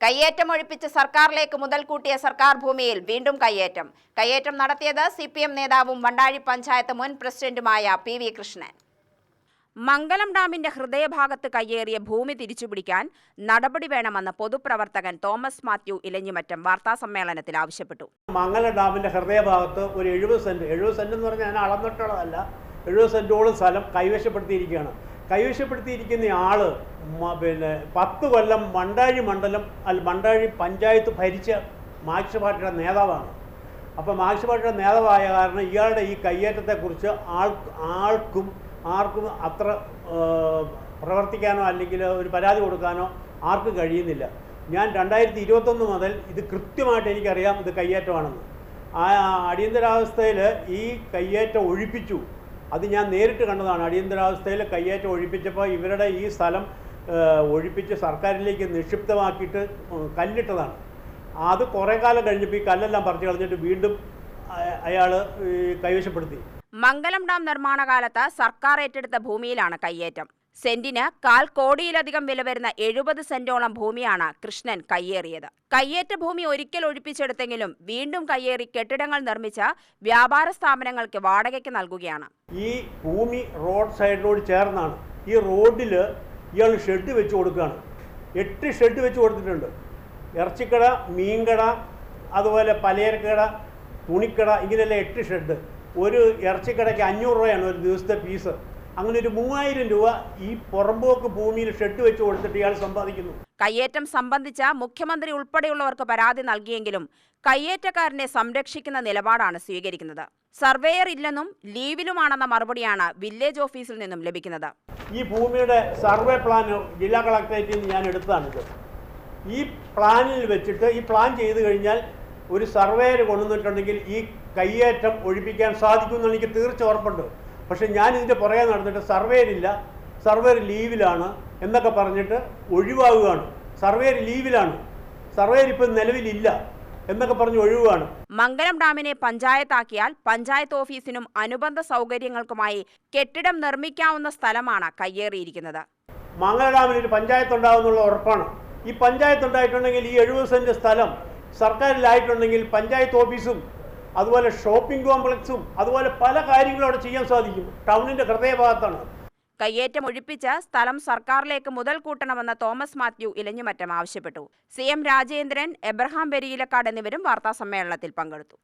കയ്യേറ്റം ഒഴിപ്പിച്ച് സർക്കാരിലേക്ക് മുതൽ കൂട്ടിയ സർക്കാർ ഭൂമിയിൽ വീണ്ടും കയ്യേറ്റം. കയ്യേറ്റം നടത്തിയത് CPM നേതാവും വണ്ടാഴി പഞ്ചായത്ത് മുൻ പ്രസിഡന്റുമായ PV കൃഷ്ണൻ. മംഗലം ഡാമിന്റെ ഹൃദയഭാഗത്ത് കയ്യേറിയ ഭൂമി തിരിച്ചുപിടിക്കാൻ നടപടി വേണമെന്ന് പൊതുപ്രവർത്തകൻ തോമസ് മാത്യു ഇലഞ്ഞിമറ്റം വാർത്താസമ്മേളനത്തിൽ ആവശ്യപ്പെട്ടു. മംഗലം ഡാമിന്റെ ഹൃദയഭാഗത്ത് ഒരു 70 സെന്റ് എന്ന് പറഞ്ഞാൽ ഞാൻ അളന്നിട്ടുള്ളതല്ല, 70 സെന്റോളം സ്ഥലം കൈവശപ്പെടുത്തിയിരിക്കുകയാണ്. കൈവശപ്പെടുത്തിയിരിക്കുന്ന ആള് 10 കൊല്ലം മണ്ടാഴി മണ്ടാഴി പഞ്ചായത്ത് ഭരിച്ച മാർക്സിസ്റ്റ് പാർട്ടിയുടെ നേതാവാണ്. അപ്പോൾ മാർക്സിസ്റ്റ് പാർട്ടിയുടെ നേതാവായ കാരണം ഇയാളുടെ ഈ കയ്യേറ്റത്തെക്കുറിച്ച് ആർക്കും അത്ര പ്രവർത്തിക്കാനോ അല്ലെങ്കിൽ ഒരു പരാതി കൊടുക്കാനോ ആർക്കും കഴിയുന്നില്ല. ഞാൻ 2021 മുതൽ ഇത് കൃത്യമായിട്ട് എനിക്കറിയാം ഇത് കയ്യേറ്റമാണെന്ന്. ആ അടിയന്തരാവസ്ഥയിൽ ഈ കയ്യേറ്റം ഒഴിപ്പിച്ചു. അത് ഞാൻ നേരിട്ട് കണ്ടതാണ്. അടിയന്തരാവസ്ഥയിൽ കയ്യേറ്റം ഒഴിപ്പിച്ചപ്പോൾ ഇവരുടെ ഈ സ്ഥലം ഒഴിപ്പിച്ച് സർക്കാരിലേക്ക് നിക്ഷിപ്തമാക്കിയിട്ട് കല്ലിട്ടതാണ്. അത് കുറേ കാലം കഴിഞ്ഞപ്പോൾ ഈ കല്ലെല്ലാം പറിച്ചു കളഞ്ഞിട്ട് വീണ്ടും അയാൾ കൈവശപ്പെടുത്തി. മംഗലം ഡാം നിർമ്മാണ കാലത്ത് സർക്കാർ ഏറ്റെടുത്ത ഭൂമിയിലാണ് കയ്യേറ്റം. സെന്റിന് 1/4 കോടിയിലധികം വില വരുന്ന 70 സെന്റോളം ഭൂമിയാണ് കൃഷ്ണൻ കയ്യേറിയത്. കയ്യേറ്റ ഭൂമി ഒരിക്കൽ ഒഴിപ്പിച്ചെടുത്തെങ്കിലും വീണ്ടും കയ്യേറി കെട്ടിടങ്ങൾ നിർമ്മിച്ച വ്യാപാര സ്ഥാപനങ്ങൾക്ക് വാടകയ്ക്ക് നൽകുകയാണ്. ഈ ഭൂമി റോഡ് സൈഡിനോട് ചേർന്നാണ്. ഈ റോഡിൽ ഇയാൾ ഷെഡ് വെച്ച് കൊടുക്കുകയാണ്. 8 ഷെഡ് വെച്ച് കൊടുത്തിട്ടുണ്ട്. ഇറച്ചിക്കട, മീൻകട, അതുപോലെ പലചരക്കട, തുണിക്കട, ഇങ്ങനെയല്ല 8 ഷെഡ്. ഒരു ഇറച്ചിക്കടയ്ക്ക് 500 രൂപയാണ് ഒരു ദിവസത്തെ ഫീസ്. അങ്ങനെ ഒരു 3000 രൂപ ഈ പുറമ്പോക്ക് ഭൂമിയിൽ ഷെഡ് വെച്ച് കൊടുത്തിട്ട് ഇയാൾ സമ്പാദിക്കുന്നു. കയ്യേറ്റം സംബന്ധിച്ച മുഖ്യമന്ത്രി ഉൾപ്പെടെയുള്ളവർക്ക് പരാതി നൽകിയെങ്കിലും കയ്യേറ്റക്കാരനെ സംരക്ഷിക്കുന്ന നിലപാടാണ് സ്വീകരിക്കുന്നത്. സർവേയർ ഇല്ലെന്നും ലീവിലുമാണെന്ന മറുപടിയാണ് വില്ലേജ് ഓഫീസിൽ നിന്നും ലഭിക്കുന്നത്. ഈ ഭൂമിയുടെ സർവേ പ്ലാൻ ജില്ലാ കളക്ടറേറ്റിൽ നിന്ന് ഞാൻ എടുത്തതാണിത്. ഈ പ്ലാനിൽ വെച്ചിട്ട് ഈ പ്ലാൻ ചെയ്ത് കഴിഞ്ഞാൽ ഒരു സർവേയർ കൊണ്ടുവന്നിട്ടുണ്ടെങ്കിൽ ഈ കയ്യേറ്റം ഒഴിപ്പിക്കാൻ സാധിക്കുമെന്ന് എനിക്ക് തീർച്ച ഉറപ്പുണ്ട്. പക്ഷെ ഞാൻ ഇതിൻ്റെ പുറകെ നടന്നിട്ട് സർവേയറില്ല, സർവേയർ ലീവിലാണ് എന്നൊക്കെ പറഞ്ഞിട്ട് ഒഴിവാകുകയാണ്. സർവേയർ ലീവിലാണ്, സർവേയർ ഇപ്പം നിലവിലില്ല എന്നൊക്കെ പറഞ്ഞ് ഒഴിവാണ്. മംഗലം ഡാമിനെ പഞ്ചായത്താക്കിയാൽ പഞ്ചായത്ത് ഓഫീസിനും അനുബന്ധ സൗകര്യങ്ങൾക്കുമായി കെട്ടിടം നിർമ്മിക്കാവുന്ന സ്ഥലമാണ് കയ്യേറിയിരിക്കുന്നത്. മംഗലം ഡാമിന് ഒരു പഞ്ചായത്ത് ഉണ്ടാവുന്നുള്ള ഉറപ്പാണ്. ഈ പഞ്ചായത്ത് ഉണ്ടായിട്ടുണ്ടെങ്കിൽ ഈ 70 സെന്റ് സ്ഥലം സർക്കാരിലായിട്ടുണ്ടെങ്കിൽ പഞ്ചായത്ത് ഓഫീസും അതുപോലെ ഷോപ്പിംഗ് കോംപ്ലക്സും അതുപോലെ പല കാര്യങ്ങളും അവിടെ ചെയ്യാൻ സാധിക്കും. ടൗണിന്റെ ഹൃദയഭാഗത്താണ്. കയ്യേറ്റം ഒഴിപ്പിച്ച് സ്ഥലം സർക്കാരിലേക്ക് മുതൽ കൂട്ടണമെന്ന് തോമസ് മാത്യു ഇലഞ്ഞിമറ്റം ആവശ്യപ്പെട്ടു. CM രാജേന്ദ്രൻ, എബ്രഹാം പെരിയിലക്കാട് എന്നിവരും വാർത്താസമ്മേളനത്തിൽ പങ്കെടുത്തു.